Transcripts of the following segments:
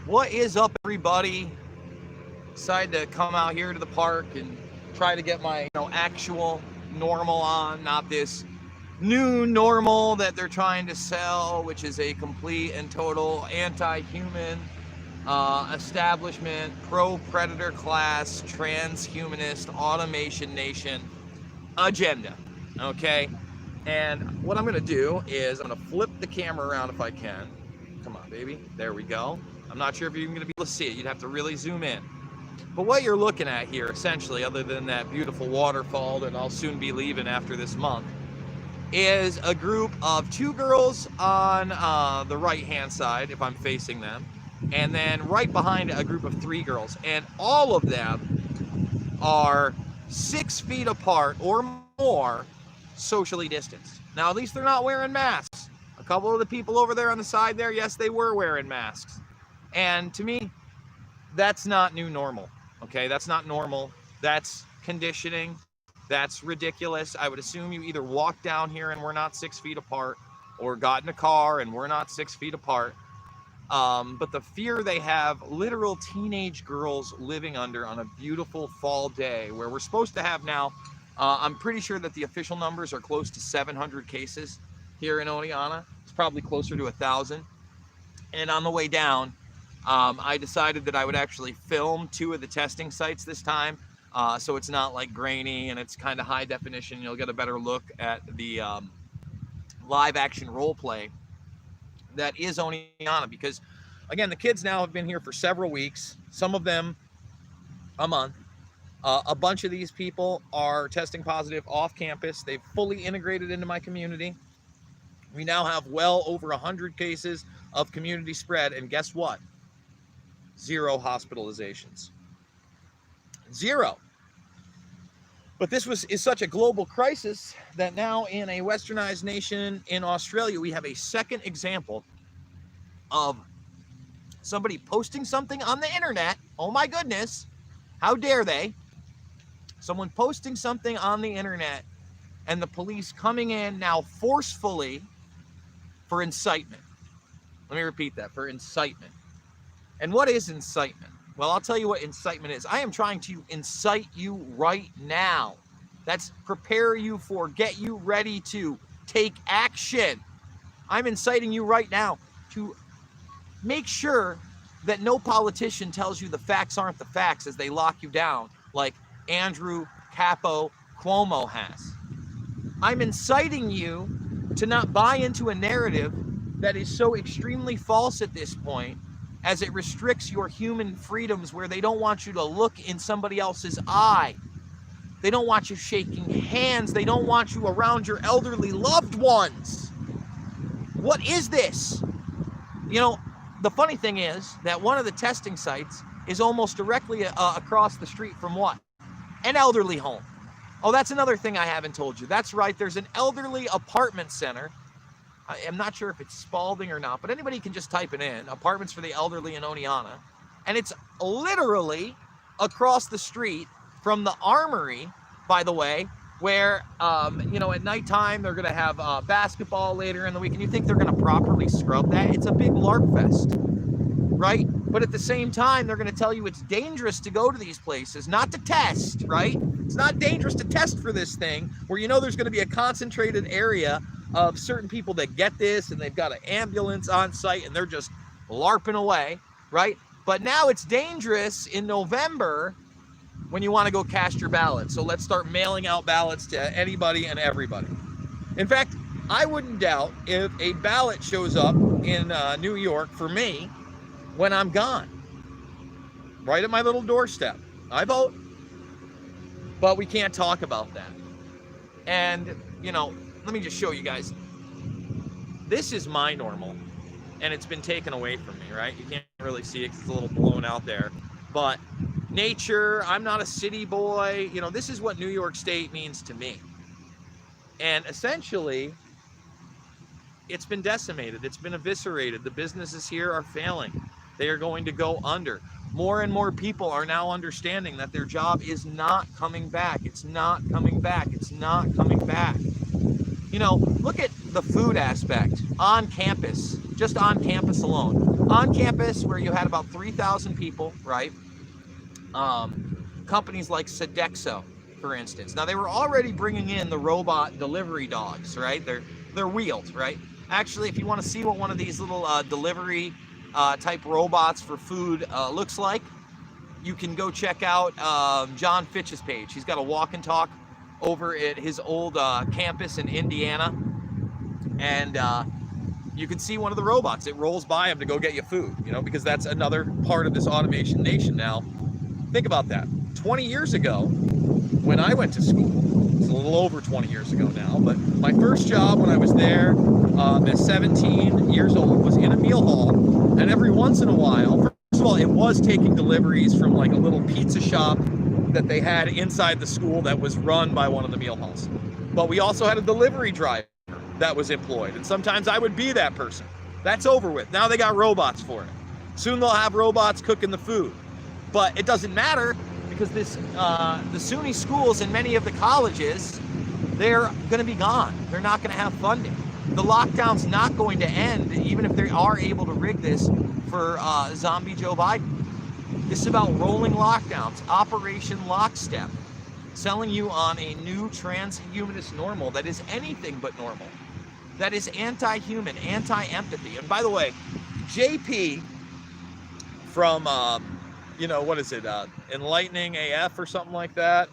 What is up, everybody? Decided to come out here to the park and try to get my, actual normal on, not this new normal that they're trying to sell, which is a complete and total anti-human establishment, pro-predator class, transhumanist, automation nation agenda. Okay? And what I'm going to do is I'm going to flip the camera around if I can. Come on, baby. There we go. I'm not sure if you're even going to be able to see it. You'd have to really zoom in. But what you're looking at here, essentially, other than that beautiful waterfall that I'll soon be leaving after this month, is a group of two girls on the right-hand side, if I'm facing them, and then right behind a group of three girls. And all of them are 6 feet apart or more, socially distanced. Now, at least they're not wearing masks. A couple of the people over there on the side there, yes, they were wearing masks. And to me, that's not new normal, okay? That's not normal. That's conditioning. That's ridiculous. I would assume you either walked down here and we're not 6 feet apart, or got in a car and we're not 6 feet apart. But the fear they have literal teenage girls living under on a beautiful fall day where we're supposed to have now, I'm pretty sure that the official numbers are close to 700 cases here in Oneonta. It's probably closer to 1,000. And on the way down, I decided that I would actually film 2 of the testing sites this time, so it's not like grainy and it's kind of high definition. You'll get a better look at the live action role play that is Oneonta, because again, the kids now have been here for several weeks, some of them a month. A bunch of these people are testing positive off campus. They've fully integrated into my community. We now have well over 100 cases of community spread, and guess what? 0 hospitalizations. 0. But this is such a global crisis that now in a westernized nation in Australia, we have a second example of somebody posting something on the internet. Oh my goodness, how dare they? Someone posting something on the internet and the police coming in now forcefully for incitement. Let me repeat that, for incitement. And what is incitement? Well, I'll tell you what incitement is. I am trying to incite you right now. That's prepare you for, get you ready to take action. I'm inciting you right now to make sure that no politician tells you the facts aren't the facts as they lock you down like Andrew Capo Cuomo has. I'm inciting you to not buy into a narrative that is so extremely false at this point, as it restricts your human freedoms where they don't want you to look in somebody else's eye. They don't want you shaking hands. They don't want you around your elderly loved ones. What is this? You know, the funny thing is that one of the testing sites is almost directly across the street from what? An elderly home. Oh, that's another thing I haven't told you. That's right, there's an elderly apartment center. I'm not sure if it's Spalding or not, but anybody can just type it in, apartments for the elderly in Oneonta. And it's literally across the street from the Armory, by the way, where, at nighttime they're going to have basketball later in the week. And you think they're going to properly scrub that? It's a big LARP fest, right? But at the same time, they're going to tell you it's dangerous to go to these places, not to test, right? It's not dangerous to test for this thing where there's going to be a concentrated area of certain people that get this and they've got an ambulance on site and they're just LARPing away, right? But now it's dangerous in November when you want to go cast your ballot. So let's start mailing out ballots to anybody and everybody. In fact, I wouldn't doubt if a ballot shows up in New York for me when I'm gone, right at my little doorstep. I vote, but we can't talk about that. And, let me just show you guys. This is my normal, and it's been taken away from me, right? You can't really see it because it's a little blown out there. But nature, I'm not a city boy. This is what New York State means to me. And essentially, it's been decimated. It's been eviscerated. The businesses here are failing. They are going to go under. More and more people are now understanding that their job is not coming back. It's not coming back. It's not coming back. Look at the food aspect on campus. just on campus alone. On campus, where you had about 3,000 people, right? Companies like Sodexo, for instance. Now, they were already bringing in the robot delivery dogs, right? They're wheeled, right? Actually, if you want to see what one of these little delivery type robots for food looks like, you can go check out John Fitch's page. He's got a walk and talk over at his old campus in Indiana, and you can see one of the robots. It rolls by him to go get you food, you know, because that's another part of this automation nation now. Think about that. 20 years ago, when I went to school, it's a little over 20 years ago now, but my first job when I was there at 17 years old was in a meal hall, and every once in a while, first of all, it was taking deliveries from like a little pizza shop that they had inside the school that was run by one of the meal halls. But we also had a delivery driver that was employed, and sometimes I would be that person. That's over with. Now they got robots for it. Soon they'll have robots cooking the food. But it doesn't matter, because the SUNY schools and many of the colleges, they're going to be gone. They're not going to have funding. The lockdown's not going to end, even if they are able to rig this for zombie Joe Biden. This is about rolling lockdowns, Operation Lockstep, selling you on a new transhumanist normal that is anything but normal, that is anti-human, anti-empathy. And by the way, JP from you know, what is it, Enlightening AF or something like that.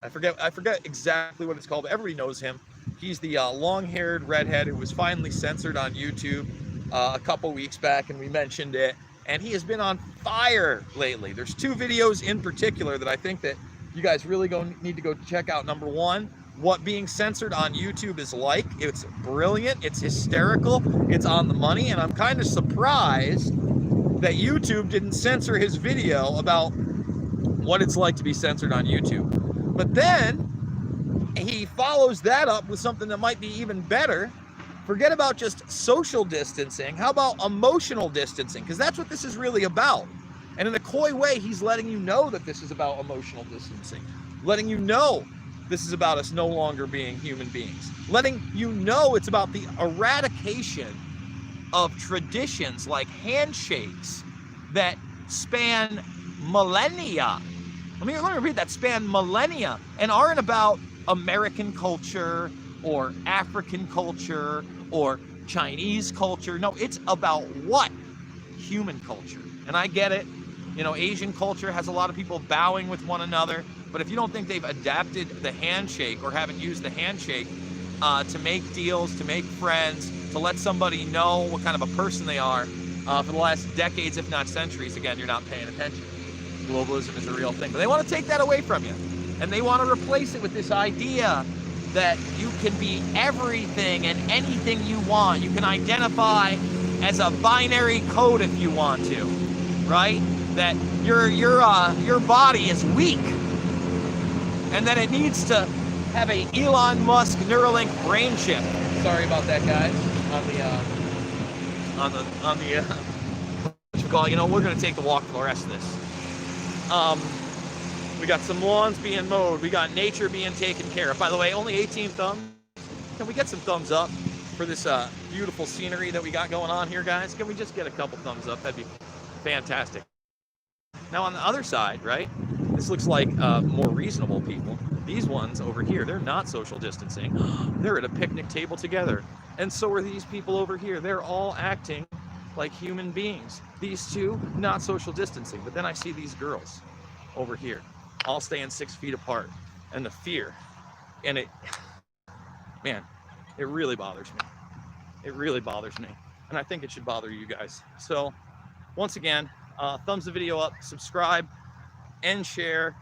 I forget exactly what it's called, but everybody knows him. He's the long-haired redhead who was finally censored on YouTube a couple weeks back, and we mentioned it. And he has been on fire lately. There's two videos in particular that I think that you guys really need to go check out. Number one, what being censored on YouTube is like. It's brilliant, it's hysterical, it's on the money, and I'm kind of surprised that YouTube didn't censor his video about what it's like to be censored on YouTube. But then he follows that up with something that might be even better. Forget about just social distancing. How about emotional distancing? Because that's what this is really about. And in a coy way, he's letting you know that this is about emotional distancing, letting you know this is about us no longer being human beings, letting you know it's about the eradication of traditions like handshakes that span millennia. Let me repeat that, span millennia, and aren't about American culture or African culture or Chinese culture. No, it's about what? Human culture. And I get it. You know, Asian culture has a lot of people bowing with one another, but if you don't think they've adapted the handshake or haven't used the handshake to make deals, to make friends, to let somebody know what kind of a person they are for the last decades, if not centuries, again, you're not paying attention. Globalism is a real thing. But they want to take that away from you. And they want to replace it with this idea that you can be everything and anything you want. You can identify as a binary code if you want to, right? That your body is weak, and that it needs to have a Elon Musk Neuralink brain chip. Sorry about that, guys. On the what you call, you know, we're gonna take the walk for the rest of this. We got some lawns being mowed. We got nature being taken care of. By the way, only 18 thumbs. Can we get some thumbs up for this beautiful scenery that we got going on here, guys? Can we just get a couple thumbs up? That'd be fantastic. Now on the other side, right? This looks like more reasonable people. These ones over here, they're not social distancing. They're at a picnic table together. And so are these people over here. They're all acting like human beings. These two, not social distancing. But then I see these girls over here, all staying 6 feet apart. And the fear, and it, man, it really bothers me. It really bothers me. And I think it should bother you guys. So once again, thumbs the video up, subscribe, and share.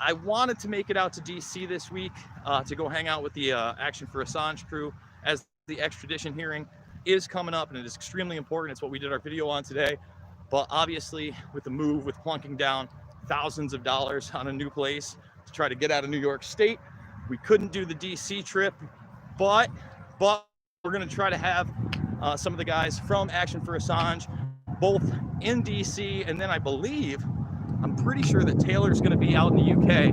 I wanted to make it out to DC this week to go hang out with the Action for Assange crew, as the extradition hearing is coming up, and it is extremely important. It's what we did our video on today. But obviously, with the move, with plunking down thousands of dollars on a new place to try to get out of New York State, we couldn't do the DC trip. But we're going to try to have some of the guys from Action for Assange both in DC, and then I'm pretty sure that Taylor's going to be out in the UK,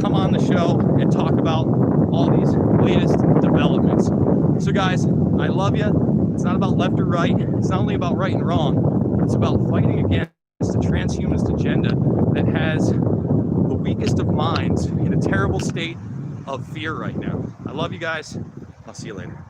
come on the show and talk about all these latest developments. So guys, I love you. It's not about left or right. It's not only about right and wrong. It's about fighting against the transhumanist agenda that has the weakest of minds in a terrible state of fear right now. I love you guys. I'll see you later.